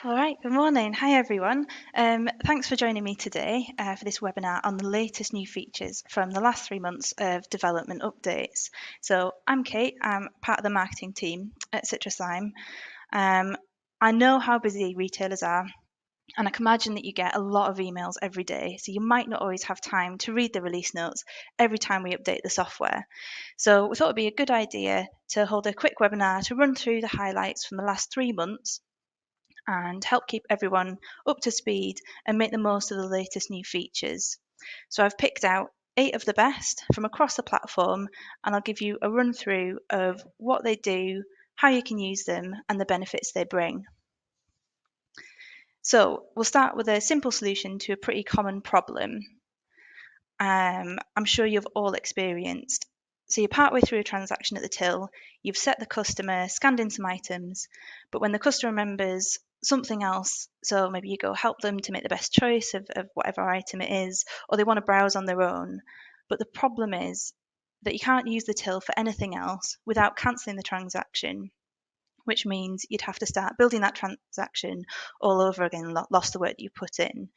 All right, good morning. Hi, everyone. Thanks for joining me today for this webinar on the latest new features from the last 3 months of development updates. So I'm Kate, I'm part of the marketing team at Citrus Lime. I know how busy retailers are, and I can imagine that you get a lot of emails every day, so you might not always have time to read the release notes every time we update the software. So we thought it'd be a good idea to hold a quick webinar to run through the highlights from the last 3 months and help keep everyone up to speed and make the most of the latest new features. So I've picked out 8 of the best from across the platform, and I'll give you a run through of what they do, how you can use them, and the benefits they bring. So we'll start with a simple solution to a pretty common problem. I'm sure you've all experienced. So you're partway through a transaction at the till, you've set the customer, scanned in some items, but when the customer remembers something else, so maybe you go help them to make the best choice of whatever item it is, or they want to browse on their own. But the problem is that you can't use the till for anything else without cancelling the transaction, which means you'd have to start building that transaction all over again, lost the work that you put in.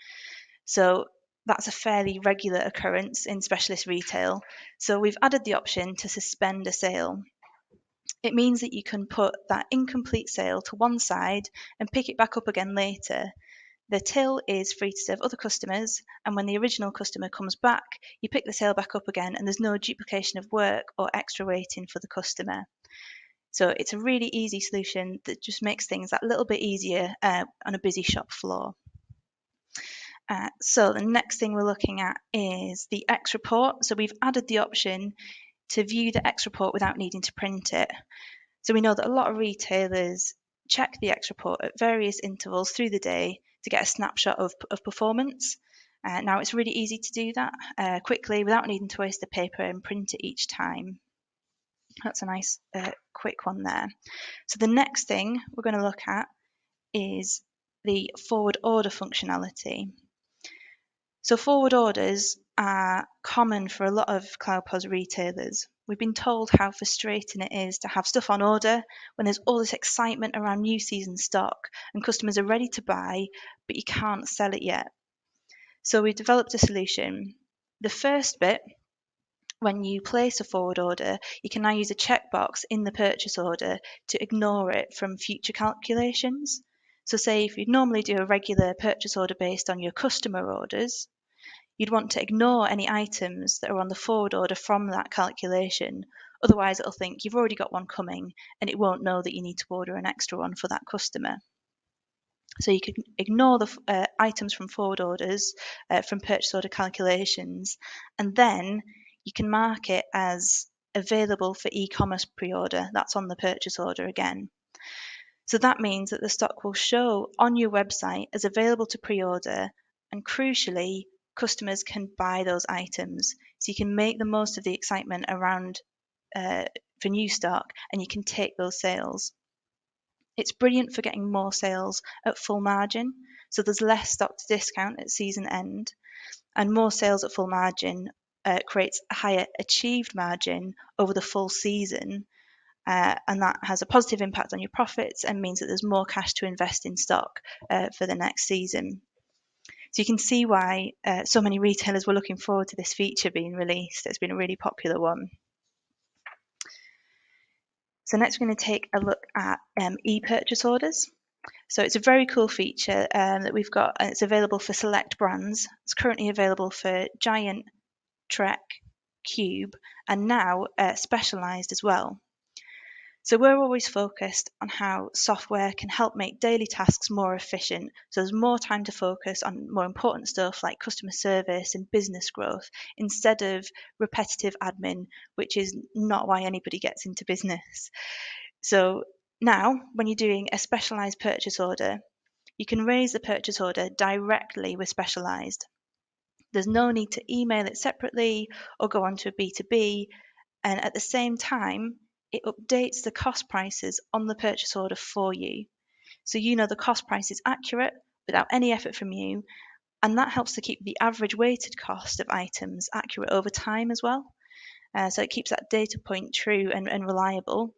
So that's a fairly regular occurrence in specialist retail. So we've added the option to suspend a sale. It means that you can put that incomplete sale to one side and pick it back up again later. The till is free to serve other customers, and when the original customer comes back, you pick the sale back up again, and there's no duplication of work or extra waiting for the customer. So it's a really easy solution that just makes things that little bit easier on a busy shop floor. So the next thing we're looking at is the X report. So we've added the option to view the X report without needing to print it. So we know that a lot of retailers check the X report at various intervals through the day to get a snapshot of performance. Now it's really easy to do that quickly without needing to waste the paper and print it each time. That's a nice quick one there. So the next thing we're going to look at is the forward order functionality. So forward orders are common for a lot of Cloud POS retailers. We've been told how frustrating it is to have stuff on order when there's all this excitement around new season stock and customers are ready to buy, but you can't sell it yet. So we developed a solution. The first bit, when you place a forward order, you can now use a checkbox in the purchase order to ignore it from future calculations. So say if you'd normally do a regular purchase order based on your customer orders, you'd want to ignore any items that are on the forward order from that calculation. Otherwise, it'll think you've already got one coming and it won't know that you need to order an extra one for that customer. So you can ignore the items from forward orders, from purchase order calculations, and then you can mark it as available for e-commerce pre-order. That's on the purchase order again. So that means that the stock will show on your website as available to pre-order, and crucially, customers can buy those items. So you can make the most of the excitement around for new stock, and you can take those sales. It's brilliant for getting more sales at full margin, so there's less stock to discount at season end, and more sales at full margin creates a higher achieved margin over the full season. And that has a positive impact on your profits and means that there's more cash to invest in stock for the next season. So you can see why so many retailers were looking forward to this feature being released. It's been a really popular one. So next we're going to take a look at e-purchase orders. So it's a very cool feature that we've got, and it's available for select brands. It's currently available for Giant, Trek, Cube, and now Specialized as well. So we're always focused on how software can help make daily tasks more efficient. So there's more time to focus on more important stuff like customer service and business growth instead of repetitive admin, which is not why anybody gets into business. So now, when you're doing a specialized purchase order, you can raise the purchase order directly with Specialized. There's no need to email it separately or go on to a B2B, and at the same time, it updates the cost prices on the purchase order for you. So you know the cost price is accurate without any effort from you, and that helps to keep the average weighted cost of items accurate over time as well. So it keeps that data point true and reliable.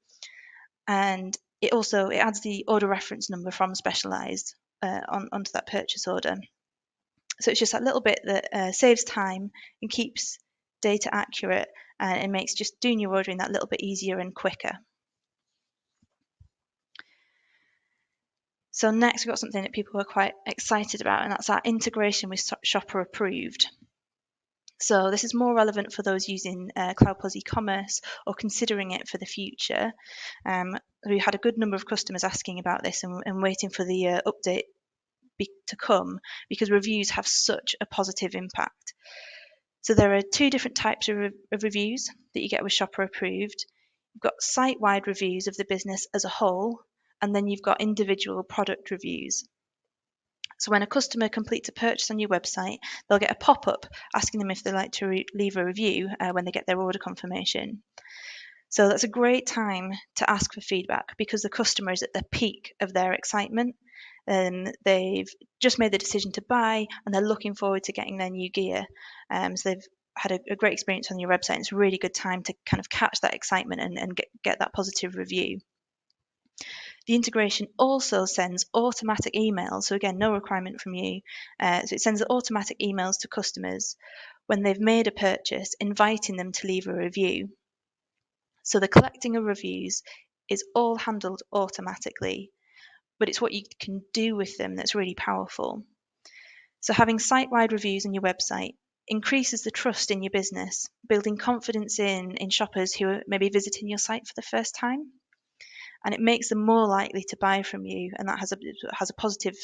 And it adds the order reference number from Specialized. onto that purchase order. So it's just that little bit that saves time and keeps data accurate, and makes just doing your ordering that little bit easier and quicker. So next, we've got something that people are quite excited about, and that's our integration with Shopper Approved. So this is more relevant for those using Cloud POS e-commerce or considering it for the future. We had a good number of customers asking about this and waiting for the update to come, because reviews have such a positive impact. So there are two different types of reviews that you get with Shopper Approved. You've got site-wide reviews of the business as a whole, and then you've got individual product reviews. So when a customer completes a purchase on your website, they'll get a pop-up asking them if they'd like to leave a review when they get their order confirmation. So that's a great time to ask for feedback, because the customer is at the peak of their excitement. They've just made the decision to buy, and they're looking forward to getting their new gear. So they've had a great experience on your website. It's a really good time to kind of catch that excitement and get that positive review. The integration also sends automatic emails. So again, no requirement from you. So it sends automatic emails to customers when they've made a purchase, inviting them to leave a review. So the collecting of reviews is all handled automatically, but it's what you can do with them that's really powerful. So having site-wide reviews on your website increases the trust in your business, building confidence in shoppers who are maybe visiting your site for the first time. And it makes them more likely to buy from you, and that has a positive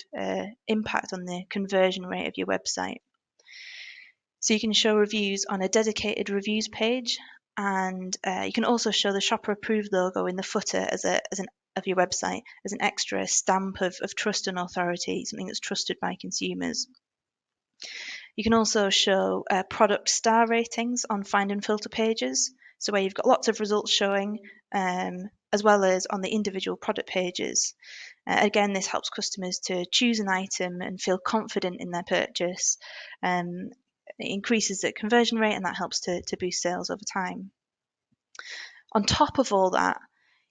impact on the conversion rate of your website. So you can show reviews on a dedicated reviews page, and you can also show the Shopper Approved logo in the footer of your website as an extra stamp of trust and authority, something that's trusted by consumers. You can also show product star ratings on find and filter pages, so where you've got lots of results showing, as well as on the individual product pages. Again, this helps customers to choose an item and feel confident in their purchase. It increases the conversion rate, and that helps to boost sales over time. On top of all that,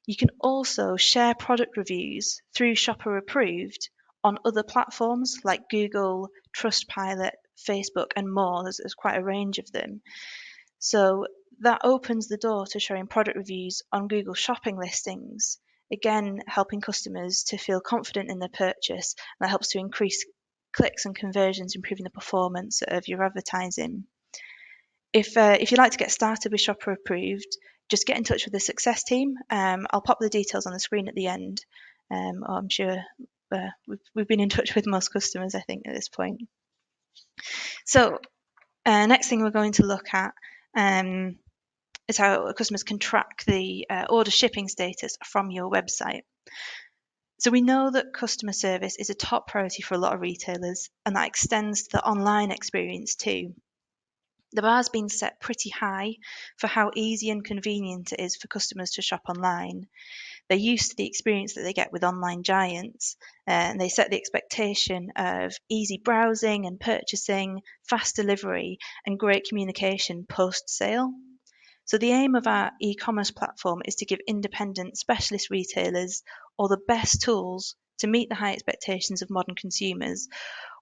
you can also share product reviews through Shopper Approved on other platforms like Google, Trustpilot, Facebook, and more. There's quite a range of them. So that opens the door to showing product reviews on Google shopping listings, again helping customers to feel confident in their purchase. And that helps to increase clicks and conversions, improving the performance of your advertising. If you'd like to get started with Shopper Approved, just get in touch with the success team. I'll pop the details on the screen at the end. I'm sure we've been in touch with most customers, I think, at this point. So next thing we're going to look at is how customers can track the order shipping status from your website. So we know that customer service is a top priority for a lot of retailers, and that extends to the online experience too. The bar's been set pretty high for how easy and convenient it is for customers to shop online. They're used to the experience that they get with online giants, and they set the expectation of easy browsing and purchasing, fast delivery, and great communication post-sale. So the aim of our e-commerce platform is to give independent specialist retailers all the best tools to meet the high expectations of modern consumers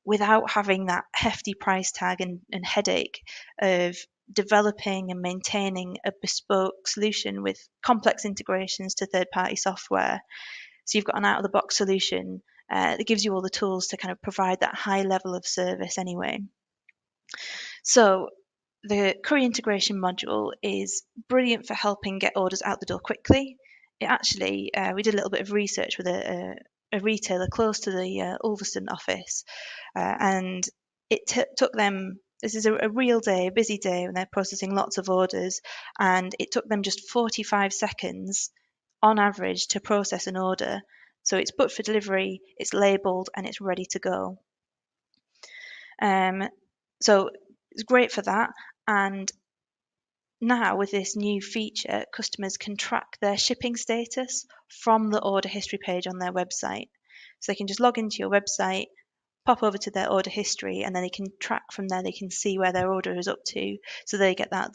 without having that hefty price tag and headache of developing and maintaining a bespoke solution with complex integrations to third-party software. So you've got an out-of-the-box solution that gives you all the tools to kind of provide that high level of service anyway. So the Curry integration module is brilliant for helping get orders out the door quickly. It actually, we did a little bit of research with a retailer close to the Ulverston office, and it took them, this is a real day, a busy day when they're processing lots of orders, and it took them just 45 seconds on average to process an order. So it's booked for delivery, it's labelled, and it's ready to go. So it's great for that. And now with this new feature, customers can track their shipping status from the order history page on their website. So they can just log into your website, pop over to their order history, and then they can track from there. They can see where their order is up to, so they get that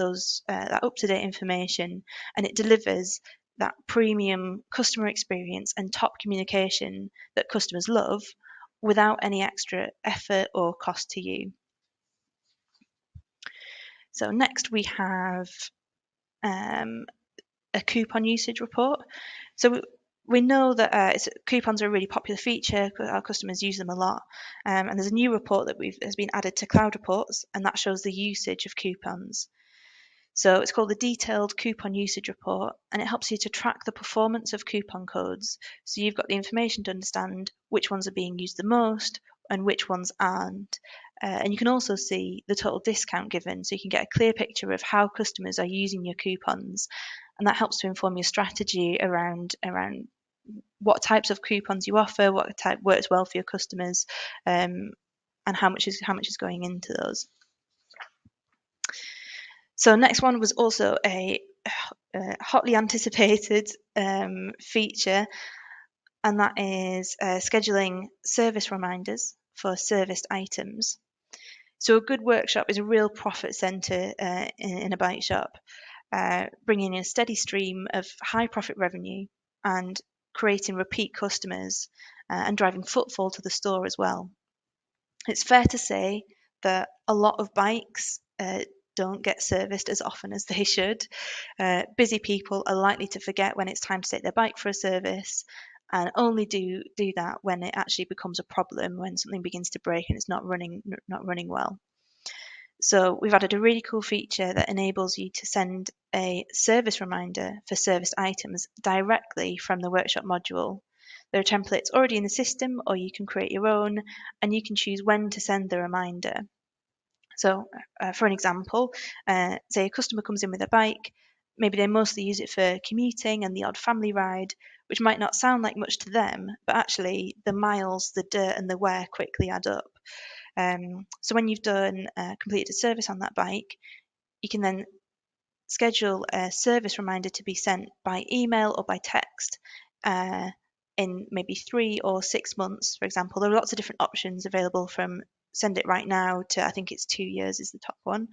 up-to-date information, and it delivers that premium customer experience and top communication that customers love, without any extra effort or cost to you. So next we have a coupon usage report. So we know that coupons are a really popular feature. Our customers use them a lot, and there's a new report that has been added to Cloud Reports, and that shows the usage of coupons. So it's called the Detailed Coupon Usage Report, and it helps you to track the performance of coupon codes. So you've got the information to understand which ones are being used the most and which ones aren't. And you can also see the total discount given, so you can get a clear picture of how customers are using your coupons, and that helps to inform your strategy around what types of coupons you offer, what type works well for your customers, and how much is going into those. So next one was also a hotly anticipated feature, and that is scheduling service reminders for serviced items. So a good workshop is a real profit centre in a bike shop, bringing in a steady stream of high profit revenue and creating repeat customers and driving footfall to the store as well. It's fair to say that a lot of bikes don't get serviced as often as they should. Busy people are likely to forget when it's time to take their bike for a service, and only do that when it actually becomes a problem, when something begins to break and it's not running well. So we've added a really cool feature that enables you to send a service reminder for serviced items directly from the workshop module. There are templates already in the system, or you can create your own, and you can choose when to send the reminder. So for an example, say a customer comes in with a bike, maybe they mostly use it for commuting and the odd family ride, which might not sound like much to them, but actually the miles, the dirt and the wear quickly add up. So when you've completed a service on that bike, you can then schedule a service reminder to be sent by email or by text in maybe 3 or 6 months, for example. There are lots of different options available, from send it right now to, I think it's 2 years is the top one.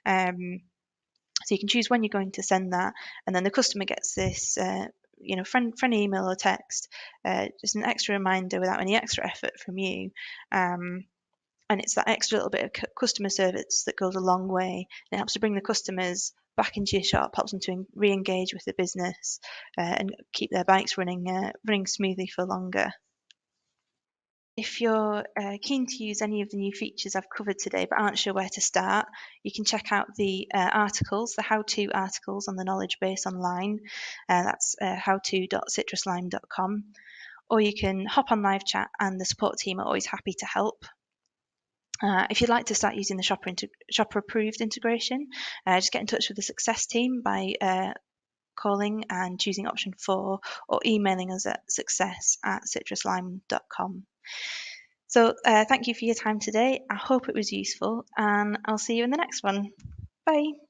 So you can choose when you're going to send that, and then the customer gets this friendly email or text, just an extra reminder without any extra effort from you. And it's that extra little bit of customer service that goes a long way. It helps to bring the customers back into your shop, helps them to re-engage with the business and keep their bikes running smoothly for longer. If you're keen to use any of the new features I've covered today but aren't sure where to start, you can check out the articles, the how-to articles on the knowledge base online. That's howto.citruslime.com. Or you can hop on live chat, and the support team are always happy to help. If you'd like to start using the shopper approved integration, just get in touch with the success team by calling and choosing option 4, or emailing us at success@citruslime.com. So thank you for your time today. I hope it was useful, and I'll see you in the next one. Bye.